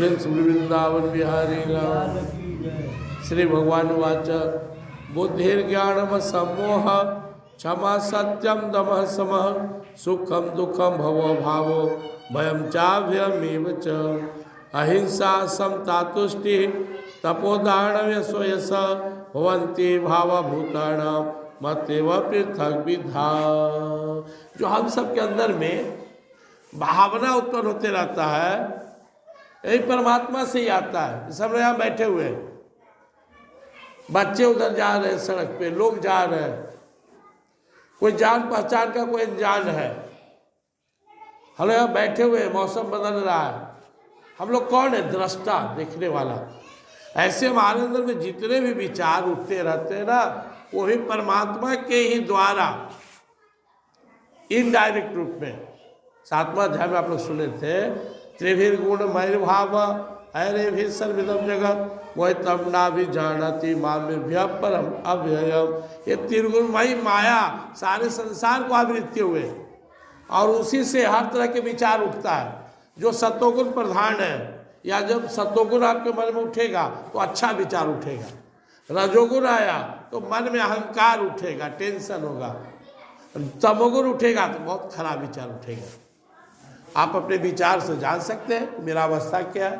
Prince Vrindavan Bihari लाल श्री भगवान watch बुद्धिर्ज्ञानम सम्मोह क्षमा सत्यम दमः समः सुखम दुखम भवो भावो भयम चाभयमेव च अहिंसा समता तुष्टि तपोदानव यशो यश भवन्ति भावभूतानां मतेव पृथक विधा। जो हम सब के अंदर में भावना उत्पन्न होते रहता है यही परमात्मा से ही आता है। सब यहाँ बैठे हुए हैं, बच्चे उधर जा रहे हैं, सड़क पे लोग जा रहे हैं, कोई जान पहचान का कोई अनजान है, हम यहाँ बैठे हुए हैं, मौसम बदल रहा है, हम लोग कौन है? दृष्टा, देखने वाला। ऐसे हमारे अंदर में जितने भी विचार उठते रहते हैं ना, वो भी परमात्मा के ही द्वारा इनडायरेक्ट रूप में। 7वां अध्याय में आप लोग सुने थे, त्रिभिर्गुण मय भाव अरे भी सर्विदम जगत वही तम ना भी जानती माम्य परम अव्ययम। ये त्रिगुणमयी माया सारे संसार को आवृत किए हुए और उसी से हर तरह के विचार उठता है। जो सत्वगुण प्रधान है, या जब सत्वगुण आपके मन में उठेगा तो अच्छा विचार उठेगा, रजोगुण आया तो मन में अहंकार उठेगा, टेंशन होगा, तमोगुण उठेगा तो बहुत खराब विचार उठेगा। आप अपने विचार से जान सकते हैं मेरा अवस्था क्या है।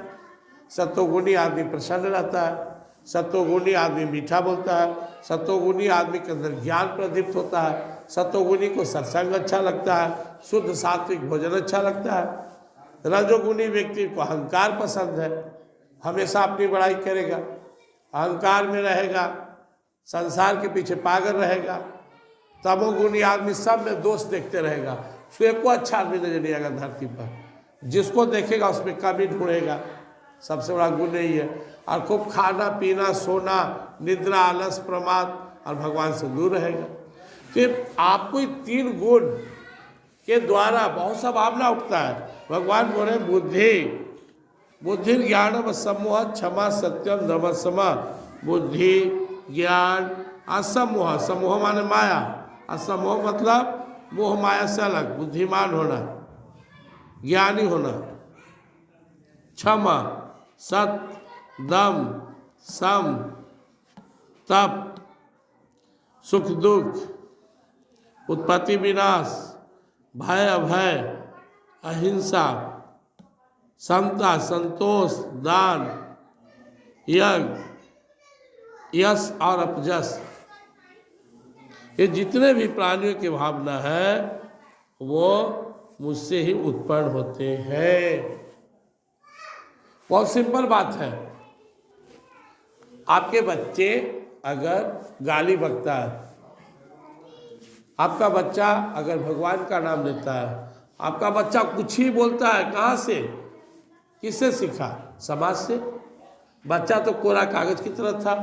सत्वगुणी आदमी प्रसन्न रहता है, सत्वगुणी आदमी मीठा बोलता है, सत्वगुणी आदमी के अंदर ज्ञान प्रदीप्त होता है, सत्वगुणी को सत्संग अच्छा लगता है, शुद्ध सात्विक भोजन अच्छा लगता है। रजोगुणी व्यक्ति को अहंकार पसंद है, हमेशा अपनी बड़ाई करेगा, अहंकार में रहेगा, संसार के पीछे पागल रहेगा। तमोगुणी आदमी सब में दोष देखते रहेगा, उसको को अच्छा आदमी नजर नहीं आएगा धरती पर, जिसको देखेगा उसमें कमी ढूंढेगा, सबसे बड़ा गुण यही है। और खूब खाना पीना सोना निद्रा आलस प्रमाद और भगवान से दूर रहेगा। तो आपको 3 गुण के द्वारा बहुत सा भावना उठता है। भगवान बोले बुद्धि ज्ञानम सम्मोह क्षमा सत्यम दम समा। बुद्धि ज्ञान असमोह, समूह माने माया, असमोह मतलब मोह माया से अलग, बुद्धिमान होना, ज्ञानी होना, क्षमा सत्य दम सम तप सुख दुख उत्पत्ति विनाश भय अभय अहिंसा समता संतोष दान यज्ञ यश और अपजस। ये जितने भी प्राणियों की भावना है वो मुझसे ही उत्पन्न होते हैं। बहुत सिंपल बात है। आपके बच्चे अगर गाली बकता है, आपका बच्चा अगर भगवान का नाम लेता है, आपका बच्चा कुछ ही बोलता है, कहाँ से किससे सीखा? समाज से। बच्चा तो कोरा कागज की तरह था,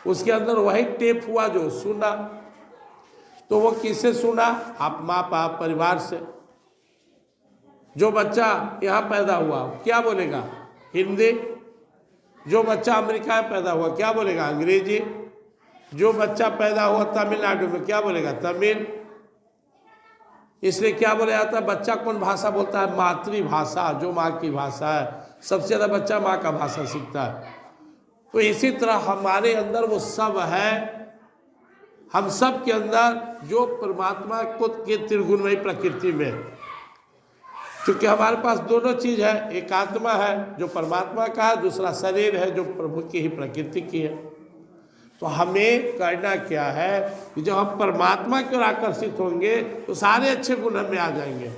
उसके अंदर वही टेप हुआ जो सुना, तो वो किससे सुना? आप माँ बाप परिवार से। जो बच्चा यहाँ पैदा हुआ क्या बोलेगा? हिंदी। जो बच्चा अमेरिका में पैदा हुआ क्या बोलेगा? अंग्रेजी। जो बच्चा पैदा हुआ तमिलनाडु में क्या बोलेगा? तमिल। इसलिए क्या बोला जाता है? बच्चा कौन भाषा बोलता है? मातृभाषा, जो माँ की भाषा है। सबसे ज़्यादा बच्चा माँ का भाषा सीखता है। तो इसी तरह हमारे अंदर वो सब है, हम सब के अंदर जो परमात्मा को के त्रिगुणमयी प्रकृति में, क्योंकि हमारे पास दोनों चीज है, एक आत्मा है जो परमात्मा का है, दूसरा शरीर है जो प्रभु की ही प्रकृति की है। तो हमें करना क्या है कि जब हम परमात्मा की ओर आकर्षित होंगे तो सारे अच्छे गुण हमें आ जाएंगे।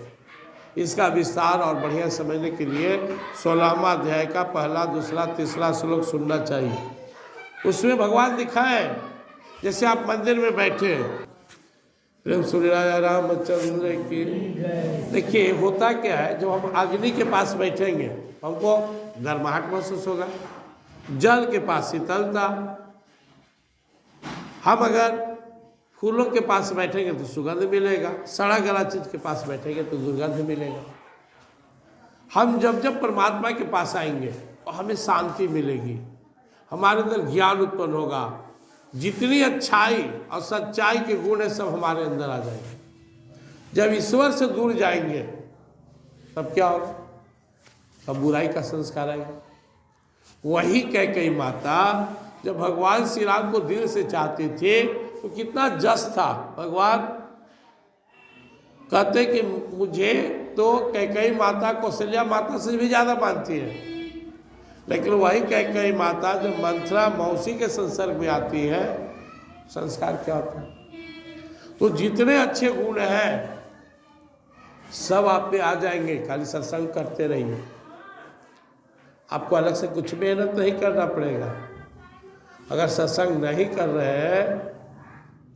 इसका विस्तार और बढ़िया समझने के लिए 16वां अध्याय का 1, 2, 3 श्लोक सुनना चाहिए। उसमें भगवान दिखाए जैसे आप मंदिर में बैठे हैं, प्रेम सूर्य राजा रामचंद्र की। देखिए होता क्या है, जब हम अग्नि के पास बैठेंगे हमको गर्माहट महसूस होगा, जल के पास शीतलता। हम अगर फूलों के पास बैठेंगे तो सुगंध मिलेगा, सड़ा गला चीज के पास बैठेंगे तो दुर्गंध मिलेगा। हम जब जब परमात्मा के पास आएंगे तो हमें शांति मिलेगी, हमारे अंदर ज्ञान उत्पन्न होगा, जितनी अच्छाई और सच्चाई के गुण है सब हमारे अंदर आ जाएंगे। जब ईश्वर से दूर जाएंगे तब क्या होगा? अब बुराई का संस्कार आएगा। वही कैकेयी माता जब भगवान श्री राम को दिल से चाहते थे तो कितना जस था। भगवान कहते कि मुझे तो कैकेयी माता कौशल्या माता से भी ज्यादा मानती है, लेकिन वही कैकेयी माता जब मंथरा मौसी के संसर्ग में आती है, संस्कार क्या होता है। तो जितने अच्छे गुण हैं सब आप पे आ जाएंगे, खाली सत्संग करते रहिए। आपको अलग से कुछ मेहनत नहीं करना पड़ेगा। अगर सत्संग नहीं कर रहे हैं,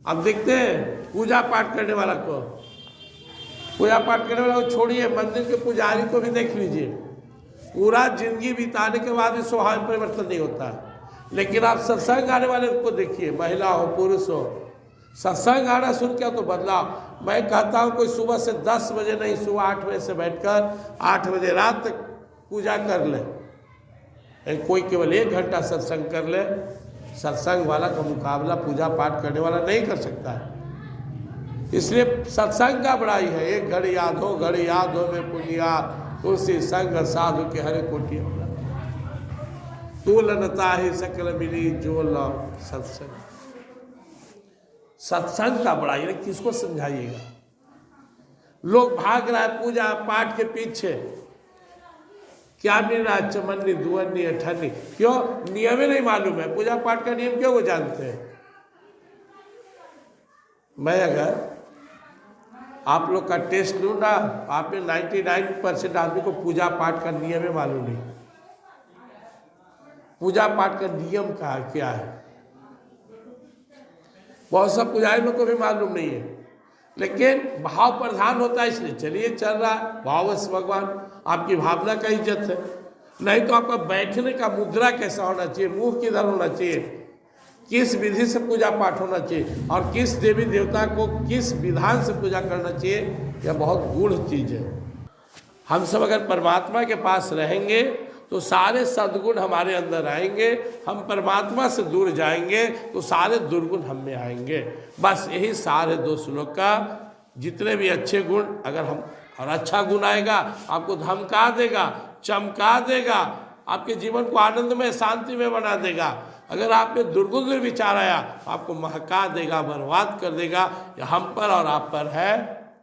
अब देखते हैं पूजा पाठ करने वाला को, पूजा पाठ करने वाला को छोड़िए, मंदिर के पुजारी को भी देख लीजिए, पूरा जिंदगी बिताने के बाद भी स्वभाव में परिवर्तन नहीं होता है। लेकिन आप सत्संग आने वाले को देखिए, महिला हो पुरुष हो, सत्संग आना शुरू किया तो बदलाव। मैं कहता हूँ कोई सुबह से 10 बजे नहीं, सुबह 8 बजे से बैठकर 8 बजे रात तक पूजा कर ले, कोई केवल 1 घंटा सत्संग कर ले। सत्संग वाला का मुकाबला पूजा पाठ करने वाला नहीं कर सकता है। इसलिए सत्संग का बड़ाई है। 1 घड़ी याद हो, घड़ी याद हो में पुनिया, तुलसी संग साधु के हरे कोटि तुलनता ही सकल मिली जो लो सत्संग। सत्संग का बड़ाई है, किसको समझाइएगा। लोग भाग रहा है पूजा पाठ के पीछे, क्या मिल रहा है, चमन्नी दुअन्नी अठन्नी, क्यों? नियम ही नहीं मालूम है। पूजा पाठ का नियम क्यों वो जानते हैं? मैं अगर आप लोग का टेस्ट लूँ ना, आप में 99% आदमी को पूजा पाठ का नियम ही मालूम नहीं। पूजा पाठ का नियम का क्या है बहुत सब पुजारी लोग को भी मालूम नहीं है, लेकिन भाव प्रधान होता है, इसलिए चलिए चल रहा है। भाव से भगवान, आपकी भावना का इज्जत है। नहीं तो आपका बैठने का मुद्रा कैसा होना चाहिए, मुंह किधर होना चाहिए, किस विधि से पूजा पाठ होना चाहिए और किस देवी देवता को किस विधान से पूजा करना चाहिए, यह बहुत गूढ़ चीज है। हम सब अगर परमात्मा के पास रहेंगे तो सारे सद्गुण हमारे अंदर आएंगे, हम परमात्मा से दूर जाएंगे तो सारे दुर्गुण हम में आएंगे। बस यही सारे 2 श्लोक का जितने भी अच्छे गुण, अगर हम, और अच्छा गुण आएगा आपको धमका देगा, चमका देगा, आपके जीवन को आनंद में शांति में बना देगा। अगर आप में दुर्गुण में विचार आया आपको महका देगा, बर्बाद कर देगा। यह हम पर और आप पर है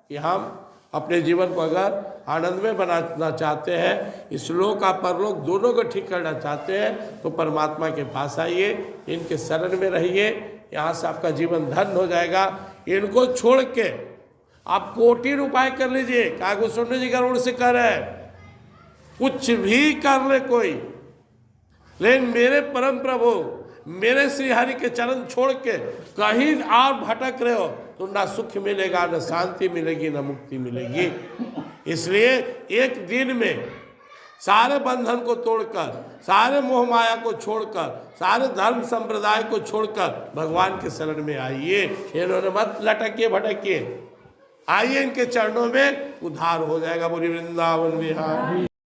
कि हम अपने जीवन को अगर आनंद में बनाना चाहते हैं, इस लोक का परलोक दोनों को ठीक करना चाहते हैं, तो परमात्मा के पास आइए, इनके शरण में रहिए, यहाँ से आपका जीवन धन्य हो जाएगा। इनको छोड़ के आप कोटि उपाय कर लीजिए, कागो सुनने जी गरुड़ से कर रहे हैं, कुछ भी कर ले कोई, लेकिन मेरे परम प्रभु, मेरे श्री हरि के चरण छोड़ के कहीं और भटक रहे हो तो ना सुख मिलेगा, ना शांति मिलेगी, ना मुक्ति मिलेगी। इसलिए एक दिन में सारे बंधन को तोड़कर, सारे मोह माया को छोड़कर, सारे धर्म संप्रदाय को छोड़कर भगवान के शरण में आइए। इन्होंने मत लटकिए भटकिए, आइए इनके चरणों में, उद्धार हो जाएगा। बोली वृंदावन बिहारी।